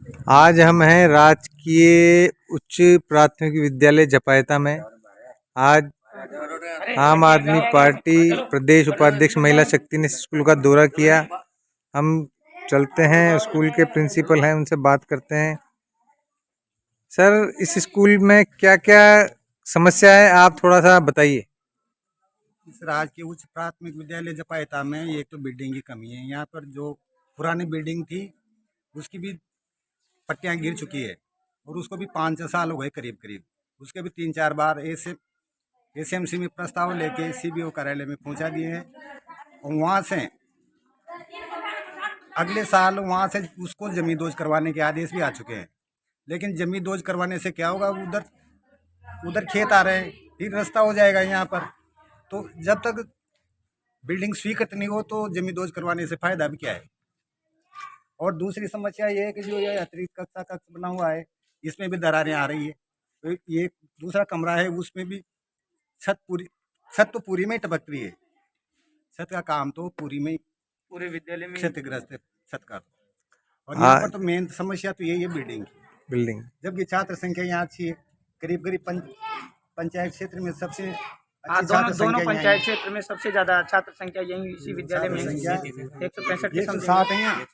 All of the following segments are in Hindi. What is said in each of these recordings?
आज हम हैं राजकीय उच्च प्राथमिक विद्यालय जपायता में। आज आम आदमी पार्टी प्रदेश उपाध्यक्ष महिला शक्ति ने स्कूल का दौरा किया। हम चलते हैं, स्कूल के प्रिंसिपल हैं, उनसे बात करते हैं। सर, इस स्कूल में क्या क्या समस्या है, आप थोड़ा सा बताइए। इस राजकीय उच्च प्राथमिक विद्यालय जपायता में एक तो बिल्डिंग की कमी है। यहाँ पर जो पुरानी बिल्डिंग थी उसकी भी पट्टियाँ गिर चुकी है और उसको भी 5-6 साल हो गए करीब करीब। उसके भी 3-4 बार एसएमसी में प्रस्ताव लेके सीबीओ कार्यालय में पहुँचा दिए हैं और वहाँ से अगले साल वहाँ से उसको जमींदोज करवाने के आदेश भी आ चुके हैं। लेकिन जमींदोज करवाने से क्या होगा, उधर उधर खेत आ रहे हैं, फिर रास्ता हो जाएगा यहाँ पर। तो जब तक बिल्डिंग स्वीकृत नहीं हो तो जमींदोज करवाने से फायदा भी क्या है। और दूसरी समस्या ये है कि जो ये अतिरिक्त कक्ष बना हुआ है इसमें भी दरारें आ रही है। तो ये दूसरा कमरा है उसमें भी छत तो पूरी में टपक रही है। छत का काम तो पूरे विद्यालय में क्षतिग्रस्त है छत का। और यहाँ पर तो मेन समस्या तो यही है बिल्डिंग। जबकि छात्र संख्या यहाँ अच्छी है, करीब करीब पंचायत क्षेत्र में सबसे दोनों पंचायत क्षेत्र में सबसे ज्यादा छात्र संख्या यही इसी विद्यालय में 165 है यहाँ।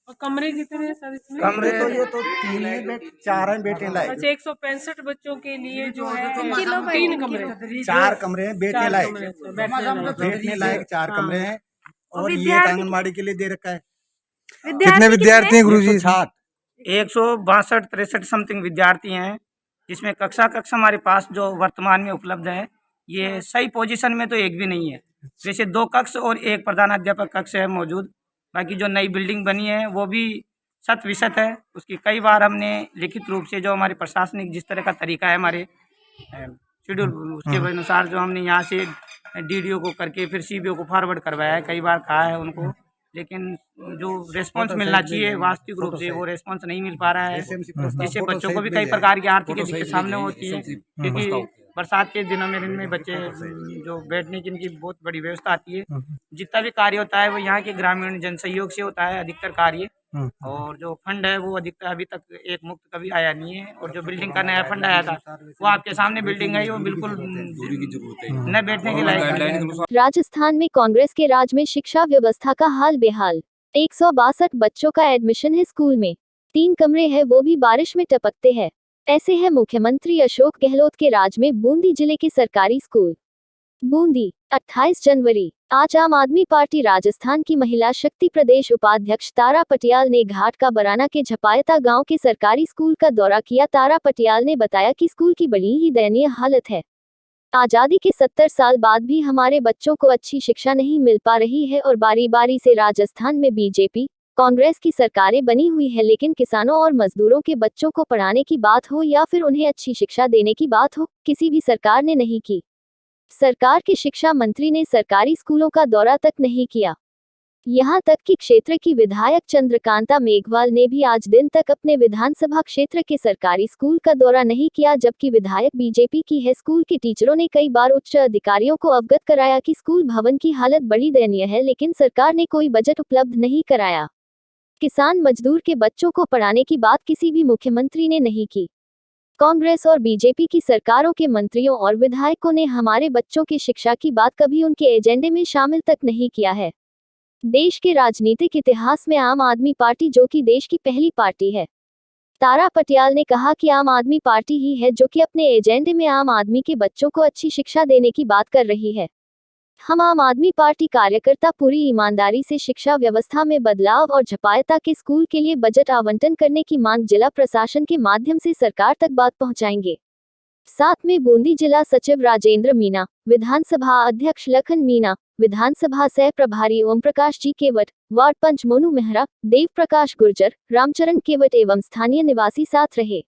और कमरे कितने हैं सर इसमें? कमरे तो ये तो 3 है, 4 हैं बेटे लायक। अच्छा, 165 बच्चों के लिए जो है 3 कमरे, 4 कमरे हैं बेटने लायक, 4 कमरे हैं। और ये आंगनबाड़ी के लिए दे रखा है। कितने विद्यार्थी हैं गुरुजी? 162-63 समथिंग विद्यार्थी हैं, जिसमें कक्षा हमारे पास जो वर्तमान में उपलब्ध है ये सही पोजीशन में तो एक भी नहीं है। वैसे 2 कक्ष और 1 प्रधानाध्यापक कक्ष है मौजूद। बाकी जो नई बिल्डिंग बनी है वो भी शत विशत है। उसकी कई बार हमने लिखित रूप से जो हमारे प्रशासनिक जिस तरह का तरीका है हमारे शेड्यूल उसके अनुसार जो हमने यहाँ से डीडीओ को करके फिर सीबीओ को फॉरवर्ड करवाया है, कई बार कहा है उनको, लेकिन जो रेस्पॉन्स मिलना चाहिए वास्तविक रूप से वो रेस्पॉन्स नहीं मिल पा रहा है, जिससे बच्चों को भी कई प्रकार की आर्थिक दिक्कत सामने होती है। क्योंकि बरसात के दिनों में इनमें बच्चे जो बैठने की इनकी बहुत बड़ी व्यवस्था आती है। जितना भी कार्य होता है वो यहाँ के ग्रामीण जन सहयोग से होता है अधिकतर कार्य। और जो फंड है वो अधिकतर अभी तक एक मुक्त कभी आया नहीं है। और जो बिल्डिंग का नया फंड आया था वो आपके सामने बिल्डिंग है, वो बिल्कुल दूरी की जरूरत है, न बैठने के लायक। राजस्थान में कांग्रेस के राज में शिक्षा व्यवस्था का हाल बेहाल। 162 बच्चों का एडमिशन है स्कूल में, 3 कमरे हैं वो भी बारिश में टपकते हैं। ऐसे है मुख्यमंत्री अशोक गहलोत के राज में बूंदी जिले के सरकारी स्कूल। बूंदी 28 जनवरी। आज आम आदमी पार्टी राजस्थान की महिला शक्ति प्रदेश उपाध्यक्ष तारा पटियाल ने घाट का बराना के झपायता गांव के सरकारी स्कूल का दौरा किया। तारा पटियाल ने बताया कि स्कूल की बड़ी ही दयनीय हालत है। आजादी के 70 साल बाद भी हमारे बच्चों को अच्छी शिक्षा नहीं मिल पा रही है और बारी बारी से राजस्थान में बीजेपी कांग्रेस की सरकारें बनी हुई है, लेकिन किसानों और मजदूरों के बच्चों को पढ़ाने की बात हो या फिर उन्हें अच्छी शिक्षा देने की बात हो, किसी भी सरकार ने नहीं की। सरकार के शिक्षा मंत्री ने सरकारी स्कूलों का दौरा तक नहीं किया। यहाँ तक कि क्षेत्र की विधायक चंद्रकांता मेघवाल ने भी आज दिन तक अपने विधानसभा क्षेत्र के सरकारी स्कूल का दौरा नहीं किया, जबकि विधायक बीजेपी की है। स्कूल के टीचरों ने कई बार उच्च अधिकारियों को अवगत कराया कि स्कूल भवन की हालत बड़ी दयनीय है, लेकिन सरकार ने कोई बजट उपलब्ध नहीं कराया। किसान मजदूर के बच्चों को पढ़ाने की बात किसी भी मुख्यमंत्री ने नहीं की। कांग्रेस और बीजेपी की सरकारों के मंत्रियों और विधायकों ने हमारे बच्चों की शिक्षा की बात कभी उनके एजेंडे में शामिल तक नहीं किया है। देश के राजनीतिक इतिहास में आम आदमी पार्टी, जो कि देश की पहली पार्टी है, तारा पटियाल ने कहा कि आम आदमी पार्टी ही है जो कि अपने एजेंडे में आम आदमी के बच्चों को अच्छी शिक्षा देने की बात कर रही है। हम आम आदमी पार्टी कार्यकर्ता पूरी ईमानदारी से शिक्षा व्यवस्था में बदलाव और झपायता के स्कूल के लिए बजट आवंटन करने की मांग जिला प्रशासन के माध्यम से सरकार तक बात पहुंचाएंगे। साथ में बूंदी जिला सचिव राजेंद्र मीणा, विधानसभा अध्यक्ष लखन मीणा, विधानसभा सह प्रभारी ओम प्रकाश जी केवट, वार्ड पंच मोनू मेहरा, देव प्रकाश गुर्जर, रामचरण केवट एवं स्थानीय निवासी साथ रहे।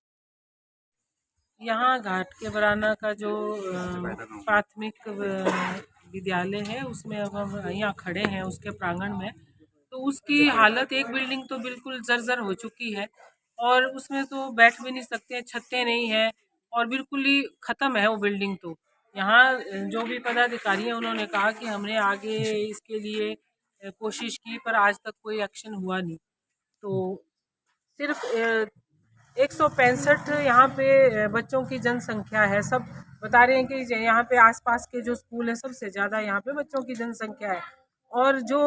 यहाँ घाट के बराना का जो प्राथमिक विद्यालय है उसमें अब हम यहाँ खड़े हैं उसके प्रांगण में, तो उसकी हालत, एक बिल्डिंग तो बिल्कुल जर्जर हो चुकी है और उसमें तो बैठ भी नहीं सकते, छतें नहीं है और बिल्कुल ही ख़त्म है वो बिल्डिंग। तो यहाँ जो भी पदाधिकारी हैं उन्होंने कहा कि हमने आगे इसके लिए कोशिश की पर आज तक कोई एक्शन हुआ नहीं। तो सिर्फ 165 यहाँ पे बच्चों की जनसंख्या है। सब बता रहे हैं कि यहाँ पे आसपास के जो स्कूल है सबसे ज़्यादा यहाँ पे बच्चों की जनसंख्या है। और जो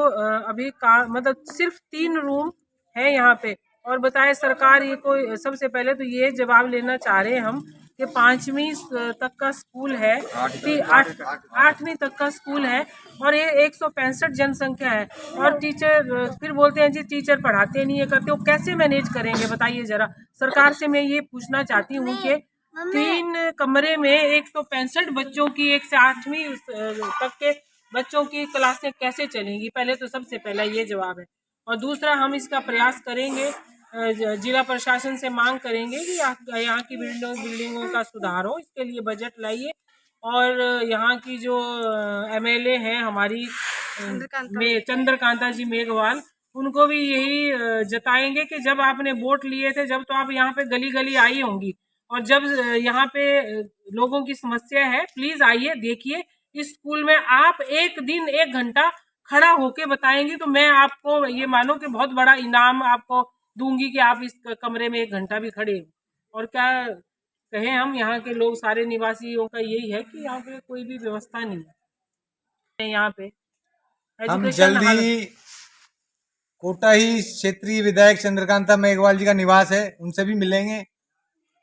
अभी का मतलब सिर्फ 3 रूम है यहाँ पे। और बताए सरकार ये कोई, सबसे पहले तो ये जवाब लेना चाह रहे हैं हम कि 5वीं तक का स्कूल है, 8वीं तक का स्कूल है और ये 165 जनसंख्या है। और टीचर फिर बोलते हैं जी टीचर पढ़ाते नहीं है, करते, वो कैसे मैनेज करेंगे बताइए ज़रा। सरकार से मैं ये पूछना चाहती हूँ कि 3 कमरे में 165 बच्चों की 1 से 8वीं तक के बच्चों की क्लासें कैसे चलेंगी? पहले तो सबसे पहला ये जवाब है। और दूसरा, हम इसका प्रयास करेंगे, जिला प्रशासन से मांग करेंगे कि यहाँ की बिल्डिंगों का सुधार हो, इसके लिए बजट लाइए। और यहाँ की जो MLA हैं हमारी चंद्रकांता जी मेघवाल, उनको भी यही जताएंगे कि जब आपने वोट लिए थे जब तो आप यहाँ पे गली गली आई होंगी, और जब यहाँ पे लोगों की समस्या है प्लीज आइए देखिए। इस स्कूल में आप एक दिन 1 घंटा खड़ा होके बताएंगी तो मैं आपको ये मानो कि बहुत बड़ा इनाम आपको दूंगी कि आप इस कमरे में 1 घंटा भी खड़े हो। और क्या कहें, हम यहाँ के लोग सारे निवासियों का यही है कि यहाँ पे कोई भी व्यवस्था नहीं है। यहाँ पे हम एजुकेशन जल्दी कोटा ही क्षेत्रीय विधायक चंद्रकांता मेघवाल जी का निवास है, उनसे भी मिलेंगे।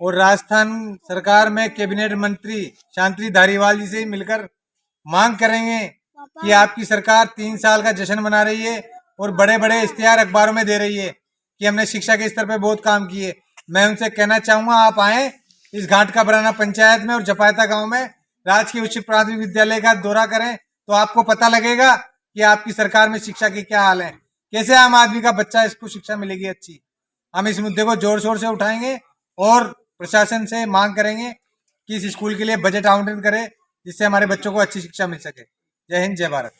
और राजस्थान सरकार में कैबिनेट मंत्री शांति धारीवाल जी से मिलकर मांग करेंगे कि आपकी सरकार 3 साल का जश्न मना रही है और बड़े बड़े इश्तिहार अखबारों में दे रही है कि हमने शिक्षा के स्तर पे बहुत काम किए। मैं उनसे कहना चाहूँगा, आप आएँ इस घाट का बराना पंचायत में और जपायता गांव में राजकीय उच्च प्राथमिक विद्यालय का दौरा करें तो आपको पता लगेगा कि आपकी सरकार में शिक्षा की क्या हाल है, कैसे आम आदमी का बच्चा इसको शिक्षा मिलेगी अच्छी। हम इस मुद्दे को जोर शोर से उठाएंगे और प्रशासन से मांग करेंगे कि इस स्कूल के लिए बजट आवंटन करे जिससे हमारे बच्चों को अच्छी शिक्षा मिल सके। जय हिंद, जय भारत।